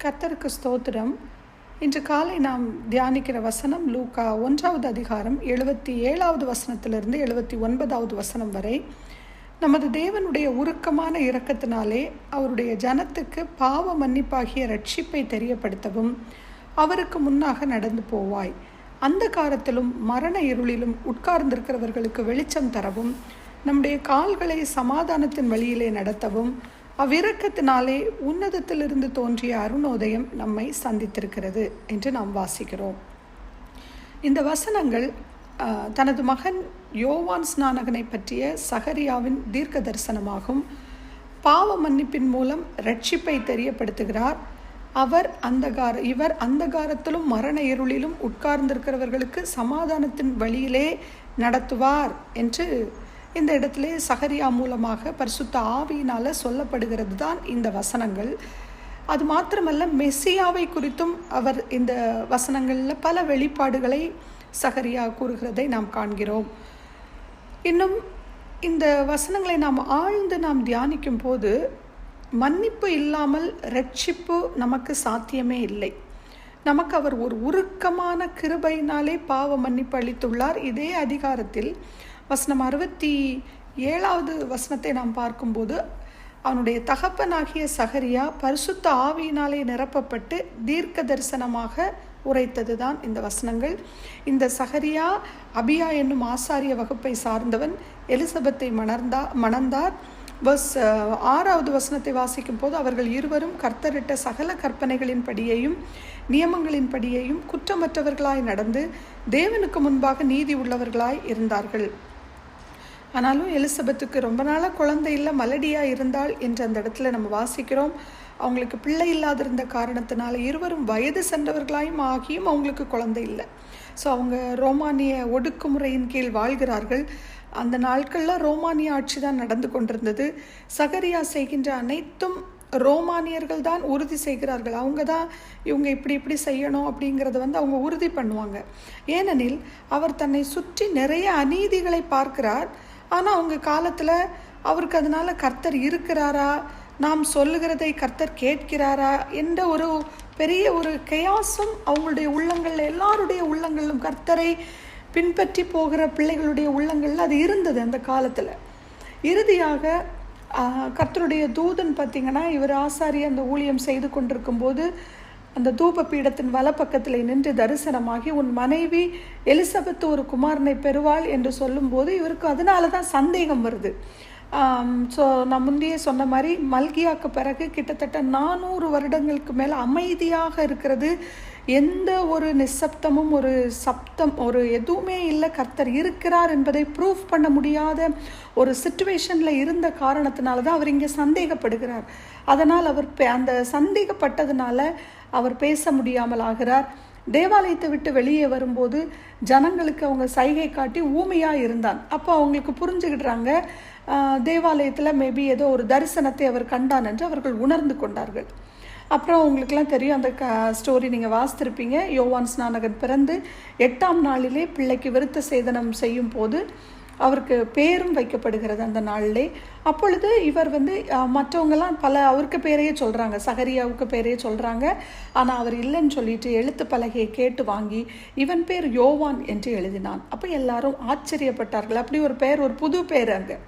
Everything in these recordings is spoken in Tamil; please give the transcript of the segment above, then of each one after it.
கர்த்தருக்கு ஸ்தோத்திரம். இன்று காலை நாம் தியானிக்கிற வசனம் லூக்கா 1வது அதிகாரம் 77வது வசனத்திலிருந்து 79வது வசனம் வரை. நமது தேவனுடைய உருக்கமான இரக்கத்தினாலே அவருடைய ஜனத்துக்கு பாவ மன்னிப்பாகிய ரட்சிப்பை தெரியப்படுத்தவும் அவருக்கு முன்னாக நடந்து போவாய். அந்த காலத்திலும் மரண இருளிலும் உட்கார்ந்திருக்கிறவர்களுக்கு வெளிச்சம் தரவும் நம்முடைய கால்களை சமாதானத்தின் வழியிலே நடத்தவும் அவ்விரக்கத்தினாலே உன்னதத்திலிருந்து தோன்றிய அருணோதயம் நம்மை சந்தித்திருக்கிறது என்று நாம் வாசிக்கிறோம். இந்த வசனங்கள் தனது மகன் யோவான் ஸ்நானகனை பற்றிய சகரியாவின் தீர்க்க தரிசனமாகும். பாவ மன்னிப்பின் மூலம் ரட்சிப்பை தெரியப்படுத்துகிறார். இவர் அந்தகாரத்திலும் மரண இருளிலும் உட்கார்ந்திருக்கிறவர்களுக்கு சமாதானத்தின் வழியிலே நடத்துவார் என்று இந்த இடத்திலே சகரியா மூலமாக பரிசுத்த ஆவியினால் சொல்லப்படுகிறது தான் இந்த வசனங்கள். அது மாத்திரமல்ல, மெசியாவை குறித்தும் அவர் இந்த வசனங்களில் பல வெளிப்பாடுகளை சகரியா கூறுகிறதை நாம் காண்கிறோம். இன்னும் இந்த வசனங்களை நாம் தியானிக்கும் போது மன்னிப்பு இல்லாமல் ரட்சிப்பு நமக்கு சாத்தியமே இல்லை. நமக்கு அவர் ஒரு உருக்கமான கிருபையினாலே பாவ மன்னிப்பு அளித்துள்ளார். இதே அதிகாரத்தில் வசனம் 67வது வசனத்தை நாம் பார்க்கும்போது அவனுடைய தகப்பனாகிய சகரியா பரிசுத்த ஆவியினாலே நிரப்பப்பட்டு தீர்க்க தரிசனமாக உரைத்தது தான் இந்த வசனங்கள். இந்த சகரியா அபியா என்னும் ஆசாரிய வகுப்பை சார்ந்தவன். எலிசபெத்தை மணந்தார். 6வது வசனத்தை வாசிக்கும் போது அவர்கள் இருவரும் கர்த்தரிட்ட சகல கற்பனைகளின் படியையும் நியமங்களின் படியையும் குற்றமற்றவர்களாய் நடந்து தேவனுக்கு முன்பாக நீதி உள்ளவர்களாய் இருந்தார்கள். ஆனாலும் எலிசபெத்துக்கு ரொம்ப நாளாக குழந்தை இல்லை, மலடியாக இருந்தாள் என்று அந்த இடத்துல நம்ம வாசிக்கிறோம். அவங்களுக்கு பிள்ளை இல்லாதிருந்த காரணத்தினால இருவரும் வயது சென்றவர்களாயும் ஆகியும் அவங்களுக்கு குழந்தை இல்லை. ஸோ அவங்க ரோமானிய ஒடுக்குமுறையின் கீழ் வாழ்கிறார்கள். அந்த நாட்களில் ரோமானிய ஆட்சி தான் நடந்து கொண்டிருந்தது. சகரியா செய்கின்ற அனைத்தும் ரோமானியர்கள் தான் உறுதி செய்கிறார்கள். அவங்க தான் இவங்க இப்படி செய்யணும் அப்படிங்கிறத அவங்க உறுதி பண்ணுவாங்க. ஏனெனில் அவர் தன்னை சுற்றி நிறைய அநீதிகளை பார்க்கிறார். ஆனால் அவங்க காலத்தில் அவருக்கு அதனால கர்த்தர் இருக்கிறாரா, நாம் சொல்லுகிறதை கர்த்தர் கேட்கிறாரா என்ற ஒரு பெரிய ஒரு கயாசம் அவங்களுடைய உள்ளங்களில், எல்லாருடைய உள்ளங்களிலும் கர்த்தரை பின்பற்றி போகிற பிள்ளைகளுடைய உள்ளங்களில் அது இருந்தது அந்த காலத்தில். இறுதியாக கர்த்தருடைய தூதன் பார்த்திங்கன்னா, இவர் ஆசாரிய அந்த ஊழியம் செய்து கொண்டிருக்கும் போது அந்த தூப பீடத்தின் வலப்பக்கத்தில் நின்று தரிசனமாகி உன் மனைவி எலிசபெத் ஒரு குமாரனை பெறுவாள் என்று சொல்லும்போது இவருக்கு அதனால தான் சந்தேகம் வருது. ஸோ நான் முந்தையே சொன்ன மாதிரி மல்கியாக்கு பிறகு கிட்டத்தட்ட 400 வருடங்களுக்கு மேலே அமைதியாக இருக்கிறது. எந்த ஒரு நிசப்தமும் ஒரு எதுவுமே இல்லை. கர்த்தர் இருக்கிறார் என்பதை ப்ரூஃப் பண்ண முடியாத ஒரு சிச்சுவேஷனில் இருந்த காரணத்தினால தான் அவர் இங்கே சந்தேகப்படுகிறார். அதனால் அவர் அந்த சந்தேகப்பட்டதுனால அவர் பேச முடியாமல் ஆகிறார். தேவாலயத்தை விட்டு வெளியே வரும்போது ஜனங்களுக்கு அவங்க சைகை காட்டி ஊமையாக இருந்தான். அப்போ அவங்களுக்கு புரிஞ்சுக்கிடுறாங்க, தேவாலயத்தில் மேபி ஏதோ ஒரு தரிசனத்தை அவர் கண்டான் என்று அவர்கள் உணர்ந்து கொண்டார்கள். அப்புறம் உங்களுக்கெல்லாம் தெரியும், அந்த ஸ்டோரி நீங்கள் வாசித்திருப்பீங்க. யோவான் ஸ்நானகன் பிறந்து 8ஆம் நாளிலே பிள்ளைக்கு விருத்த சேதனம் செய்யும் போது அவருக்கு பேரும் வைக்கப்படுகிறது அந்த நாளிலே. அப்பொழுது இவர் மற்றவங்கெல்லாம் அவருக்கு பேரையே சொல்கிறாங்க, சகரியாவுக்கு பேரையே சொல்கிறாங்க. ஆனால் அவர் இல்லைன்னு சொல்லிட்டு எழுத்து பலகையை கேட்டு வாங்கி இவன் பேர் யோவான் என்று எழுதினான். அப்போ எல்லாரும் ஆச்சரியப்பட்டார்கள். அப்படி ஒரு பேர், ஒரு புது பேர் அங்கே.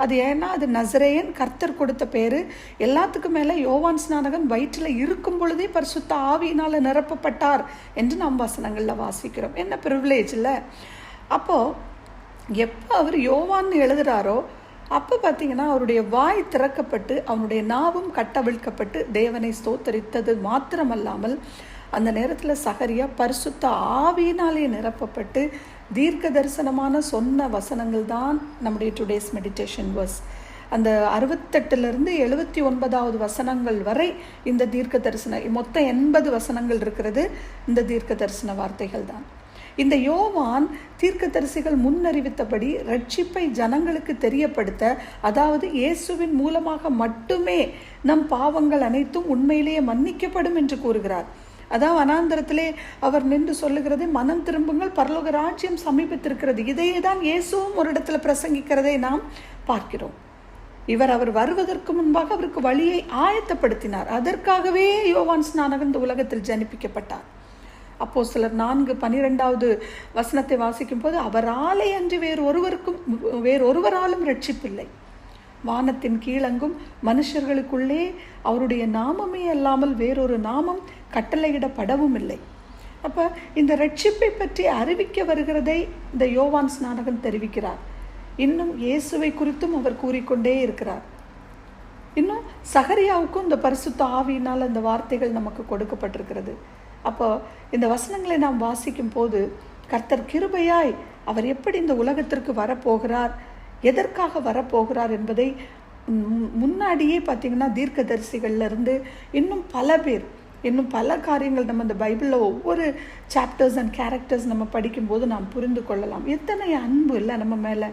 அது ஏன்னா அது நசரேயன், கர்த்தர் கொடுத்த பேர். எல்லாத்துக்கும் மேலே யோவான் ஸ்நானகன் வயிற்றில் இருக்கும் பொழுதே பரிசுத்த ஆவியினால் நிரப்பப்பட்டார் என்று நாம் வசனங்களில் வாசிக்கிறோம். என்ன ப்ரிவிலேஜ் இல்லை. அப்போது எப்போ அவர் யோவான்னு எழுதுகிறாரோ அப்போ பார்த்தீங்கன்னா அவருடைய வாய் திறக்கப்பட்டு அவனுடைய நாவும் கட்டவிழ்க்கப்பட்டு தேவனை ஸ்தோத்தரித்தது மாத்திரமல்லாமல் அந்த நேரத்தில் சகரியா பரிசுத்த ஆவியினாலே நிரப்பப்பட்டு தீர்க்க தரிசனமான சொன்ன வசனங்கள் தான் நம்முடைய டுடேஸ் மெடிடேஷன் வர்ஸ். அந்த 68லிருந்து 79வது வசனங்கள் வரை இந்த தீர்க்க தரிசன, மொத்தம் 80 வசனங்கள் இருக்கிறது. இந்த தீர்க்க தரிசன வார்த்தைகள் தான். இந்த யோவான் தீர்க்கதரிசிகள் முன்னறிவித்தபடி ரட்சிப்பை ஜனங்களுக்கு தெரியப்படுத்த, அதாவது இயேசுவின் மூலமாக மட்டுமே நம் பாவங்கள் அனைத்தும் உண்மையிலேயே மன்னிக்கப்படும் என்று கூறுகிறார். அதாவது வனாந்தரத்திலே அவர் நின்று சொல்லுகிறது, மனம் திரும்புங்கள், பரலோக ராஜ்யம் சமீபித்திருக்கிறது. இதையே தான் இயேசுவும் ஒரு இடத்துல பிரசங்கிக்கிறதை நாம் பார்க்கிறோம். அவர் வருவதற்கு முன்பாக அவருக்கு வழியை ஆயத்தப்படுத்தினார். அதற்காகவே யோவான் ஸ்நானகன் இந்த உலகத்தில் ஜனிப்பிக்கப்பட்டார். அப்போஸ்தலர் 4:12 வசனத்தை வாசிக்கும் போது, அவராலே அன்றி வேறொருவராலும் ரட்சிப்பில்லை, வானத்தின் கீழங்கும் மனுஷர்களுக்குள்ளே அவருடைய நாமமே அல்லாமல் வேறொரு நாமம் கட்டளையிடப்படவும் இல்லை. அப்போ இந்த ரட்சிப்பை பற்றி அறிவிக்க வருகிறதை இந்த யோவான் ஸ்நானகன் தெரிவிக்கிறார். இன்னும் இயேசுவை குறித்தும் அவர் கூறிக்கொண்டே இருக்கிறார். இன்னும் சகரியாவுக்கும் இந்த பரிசுத்த ஆவியினால் அந்த வார்த்தைகள் நமக்கு கொடுக்கப்பட்டிருக்கிறது. அப்போ இந்த வசனங்களை நாம் வாசிக்கும் போது கர்த்தர் கிருபையாய் அவர் எப்படி இந்த உலகத்திற்கு வரப்போகிறார், எதற்காக வரப்போகிறார் என்பதை முன்னாடியே பார்த்தீங்கன்னா தீர்க்கதரிசிகள்ல இருந்து இன்னும் பல காரியங்கள் நம்ம இந்த பைபிளில் ஒவ்வொரு சாப்டர்ஸ் அண்ட் கேரக்டர்ஸ் நம்ம படிக்கும்போது நாம் புரிந்து கொள்ளலாம். எத்தனை அன்பு இல்லை நம்ம மேலே,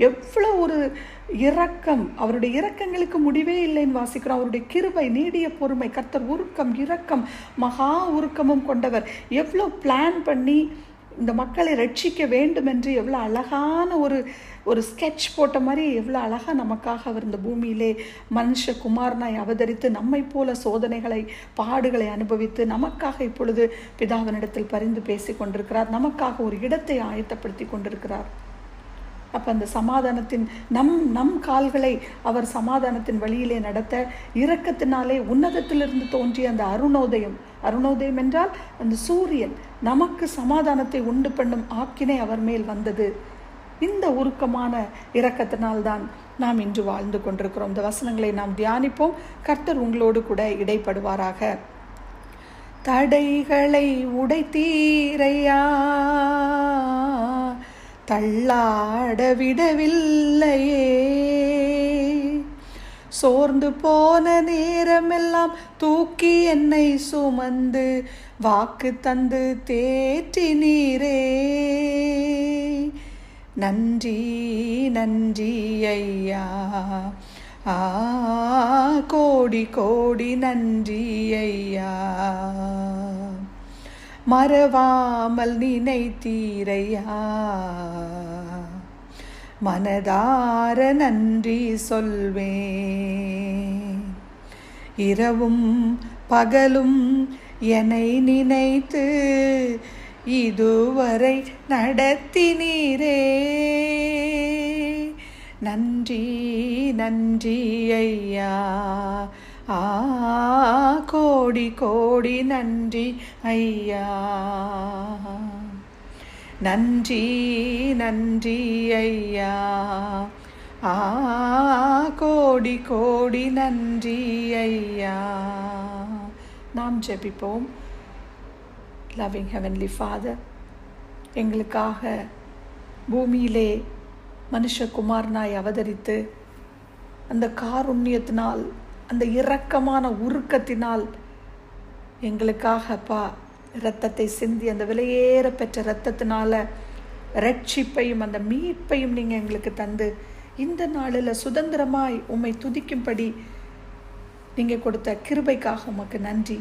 எவ்வளோ ஒரு இரக்கம், அவருடைய இரக்கங்களுக்கு முடிவே இல்லைன்னு வாசிக்கிறோம். அவருடைய கிருபை, நீடிய பொறுமை, கர்த்தர் உருக்கம், இரக்கம், மகா உருக்கமும் கொண்டவர். எவ்வளோ பிளான் பண்ணி இந்த மக்களை ரட்சிக்க வேண்டும் என்று எவ்வளோ அழகான ஒரு ஸ்கெட்ச் போட்ட மாதிரி எவ்வளோ அழகாக நமக்காக அவர் இந்த பூமியிலே மனுஷகுமாரனாய் அவதரித்து நம்மை போல சோதனைகளை பாடுகளை அனுபவித்து நமக்காக இப்பொழுது பிதாவினிடத்தில் பரிந்து பேசி கொண்டிருக்கிறார். நமக்காக ஒரு இடத்தை ஆயத்தப்படுத்தி கொண்டிருக்கிறார். அப்போ அந்த சமாதானத்தின் நம் கால்களை அவர் சமாதானத்தின் வழியிலே நடத்த இரக்கத்தினாலே உன்னதத்திலிருந்து தோன்றிய அந்த அருணோதயம் என்றால் அந்த சூரியன் நமக்கு சமாதானத்தை உண்டு பண்ணும் ஆக்கினை அவர் மேல் வந்தது. இந்த உருக்கமான இரக்கத்தினால்தான் நாம் இன்று வாழ்ந்து கொண்டிருக்கிறோம். இந்த வசனங்களை நாம் தியானிப்போம். கர்த்தர் உங்களோடு கூட இடைப்படுவாராக. தடைகளை உடைத்தீரையா, தள்ளாட விடவில்லையே, சோர்ந்து போன நேரமெல்லாம் தூக்கி என்னை சுமந்து வாக்கு தந்து தேற்றினீரே. நன்றி நன்றி ஐயா, கோடி கோடி நன்றி ஐயா, மறவாமல் நினைத்தீரையா, மனதார நன்றி சொல்வேன். இரவும் பகலும் என்னை நினைத்து இதுவரை நடத்தினீரே. நன்றி நன்றி ஐயா, கோடி கோடி நன்றி ஐயா. நன்றி நன்றி ஐயா, கோடி கோடி நன்றி ஐயா. நாம் ஜெபிப்போம். லவ்விங் ஹெவன்லி ஃபாதர், எங்களுக்காக பூமியிலே மனுஷகுமாரனாய் அவதரித்து அந்த காருண்யத்தினால், அந்த இரக்கமான உருக்கத்தினால் எங்களுக்காக அப்பா இரத்தத்தை சிந்தி அந்த விலையேற பெற்ற இரத்தத்தினால ரட்சிப்பையும் அந்த மீட்பையும் நீங்கள் எங்களுக்கு தந்து இந்த நாளில் சுதந்திரமாய் உம்மை துதிக்கும்படி நீங்கள் கொடுத்த கிருபைக்காக உமக்கு நன்றி.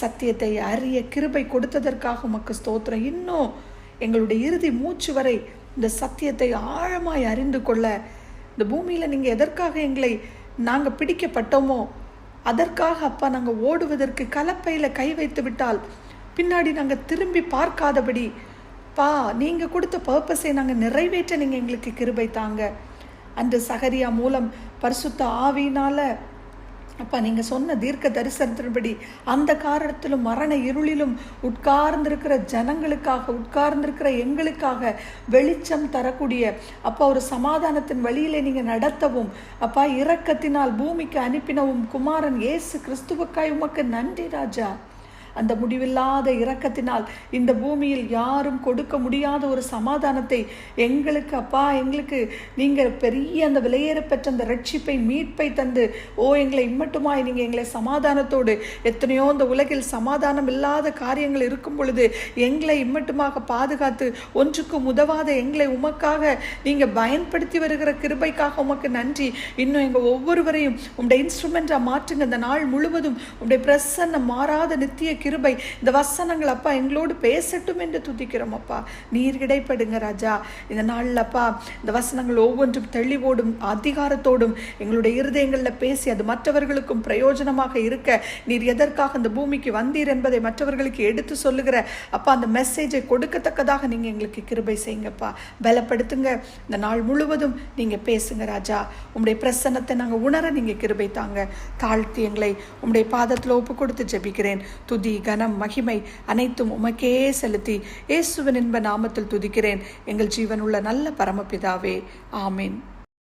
சத்தியத்தை அறிய கிருபை கொடுத்ததற்காக உமக்கு ஸ்தோத்திரம். இன்னும் எங்களுடைய இறுதி மூச்சு வரை இந்த சத்தியத்தை ஆழமாய் அறிந்து கொள்ள இந்த பூமியில் நீங்கள் எதற்காக நாங்கள் பிடிக்கப்பட்டோமோ அதற்காக அப்பா நாங்கள் ஓடுவதற்கு கலப்பையில் கை வைத்து விட்டால் பின்னாடி நாங்கள் திரும்பி பார்க்காதபடி நீங்கள் கொடுத்த பர்பஸை நாங்கள் நிறைவேற்ற நீங்கள் எங்களுக்கு கிருபை தாங்க. அன்று சகரியா மூலம் பரிசுத்த ஆவியினால அப்பா நீங்கள் சொன்ன தீர்க்க தரிசனத்தின்படி அந்த காரணத்திலும் மரண இருளிலும் உட்கார்ந்திருக்கிற ஜனங்களுக்காக, உட்கார்ந்திருக்கிற எங்களுக்காக வெளிச்சம் தரக்கூடிய அப்பா ஒரு சமாதானத்தின் வழியிலே நீங்கள் நடத்தவும் அப்பா இரக்கத்தினால் பூமிக்கு அனுப்பினவும் குமாரன் இயேசு கிறிஸ்துவுக்காய் உமக்கு நன்றி ராஜா. அந்த முடிவில்லாத இரக்கத்தினால் இந்த பூமியில் யாரும் கொடுக்க முடியாத ஒரு சமாதானத்தை எங்களுக்கு அப்பா நீங்கள் பெரிய அந்த விலையேறப்பெற்ற அந்த ரட்சிப்பை மீட்பை தந்து எங்களை இம்மட்டுமாய் நீங்கள் எங்களை சமாதானத்தோடு, எத்தனையோ இந்த உலகில் சமாதானம் இல்லாத காரியங்கள் இருக்கும் பொழுது எங்களை இம்மட்டுமாக பாதுகாத்து ஒன்றுக்கும் உதவாத எங்களை உமக்காக நீங்கள் பயன்படுத்தி வருகிற கிருபைக்காக உமக்கு நன்றி. இன்னும் எங்கள் ஒவ்வொருவரையும் உங்களுடைய இன்ஸ்ட்ருமெண்ட்டாக மாற்றுங்க. இந்த நாள் முழுவதும் உங்களுடைய பிரசன்ன மாறாத நித்திய கிருபை, இந்த வசனங்கள் அப்பா எங்களோடு பேசட்டும் என்று துதிக்கிறோம் அப்பா. நீர் இடைப்படுங்க ராஜா. இந்த நாளில் அப்பா இந்த வசனங்கள் ஒவ்வொன்றும் தெளிவோடும் அதிகாரத்தோடும் எங்களுடைய இருதயங்களில் பேசி அது மற்றவர்களுக்கும் பிரயோஜனமாக இருக்க நீர் எதற்காக இந்த பூமிக்கு வந்தீர் என்பதை மற்றவர்களுக்கு எடுத்து சொல்லுகிற அப்பா அந்த மெசேஜை கொடுக்கத்தக்கதாக நீங்கள் எங்களுக்கு கிருபை செய்யுங்கப்பா. பலப்படுத்துங்க. இந்த நாள் முழுவதும் நீங்கள் பேசுங்க ராஜா. உம்முடைய பிரசன்னத்தை நாங்கள் உணர நீங்கள் கிருபை தாங்க. தாழ்த்தி எங்களை உம்முடைய பாதத்தில் ஒப்பு கொடுத்து ஜெபிக்கிறேன். துதி கனம் மகிமை அனைத்தும் உமக்கே செலுத்தி இயேசுவின் இன்ப நாமத்தில் துதிக்கிறேன் எங்கள் ஜீவனுள்ள நல்ல பரமபிதாவே. ஆமீன்.